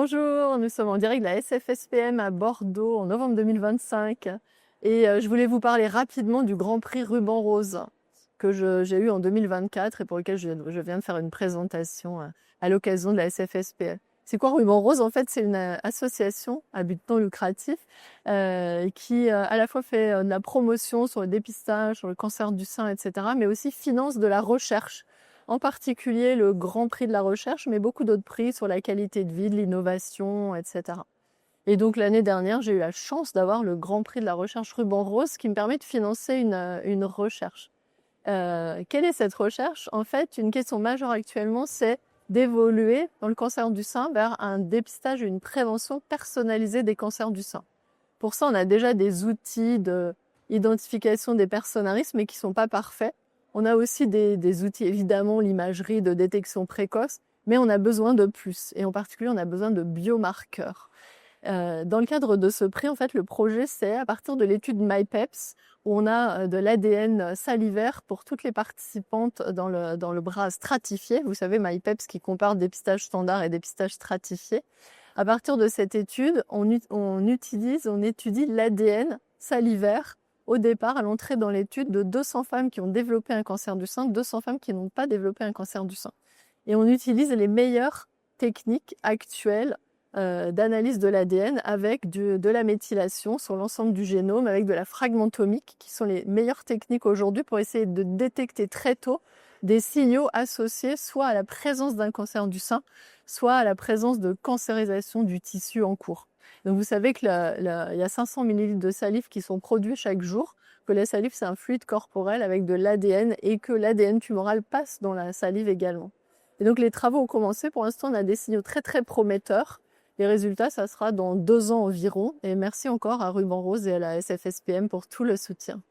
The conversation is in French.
Bonjour, nous sommes en direct de la SFSPM à Bordeaux en novembre 2025 et je voulais vous parler rapidement du Grand Prix Ruban Rose que j'ai eu en 2024 et pour lequel je viens de faire une présentation à l'occasion de la SFSPM. C'est quoi Ruban Rose? En fait, c'est une association à but non lucratif qui à la fois fait de la promotion sur le dépistage, sur le cancer du sein, etc., mais aussi finance de la recherche. En particulier le Grand Prix de la recherche, mais beaucoup d'autres prix sur la qualité de vie, de l'innovation, etc. Et donc l'année dernière, j'ai eu la chance d'avoir le Grand Prix de la recherche Ruban Rose qui me permet de financer une recherche. Quelle est cette recherche? En fait, une question majeure actuellement, c'est d'évoluer dans le cancer du sein vers un dépistage et une prévention personnalisée des cancers du sein. Pour ça, on a déjà des outils d'identification des personnarismes, mais qui ne sont pas parfaits. On a aussi des outils, évidemment, l'imagerie de détection précoce, mais on a besoin de plus. Et en particulier, on a besoin de biomarqueurs. Dans le cadre de ce prix, en fait, le projet, c'est à partir de l'étude MyPeps, où on a de l'ADN salivaire pour toutes les participantes dans le bras stratifié. Vous savez, MyPeps qui compare dépistage standard et dépistage stratifié. À partir de cette étude, on étudie l'ADN salivaire au départ, à l'entrée dans l'étude, de 200 femmes qui ont développé un cancer du sein, 200 femmes qui n'ont pas développé un cancer du sein. Et on utilise les meilleures techniques actuelles d'analyse de l'ADN avec de la méthylation sur l'ensemble du génome, avec de la fragmentomique, qui sont les meilleures techniques aujourd'hui pour essayer de détecter très tôt des signaux associés soit à la présence d'un cancer du sein, soit à la présence de cancérisation du tissu en cours. Donc vous savez qu'il y a 500 ml de salive qui sont produits chaque jour, que la salive c'est un fluide corporel avec de l'ADN et que l'ADN tumoral passe dans la salive également. Et donc les travaux ont commencé, pour l'instant on a des signaux très très prometteurs. Les résultats, ça sera dans 2 ans environ. Et merci encore à Ruban Rose et à la SFSPM pour tout le soutien.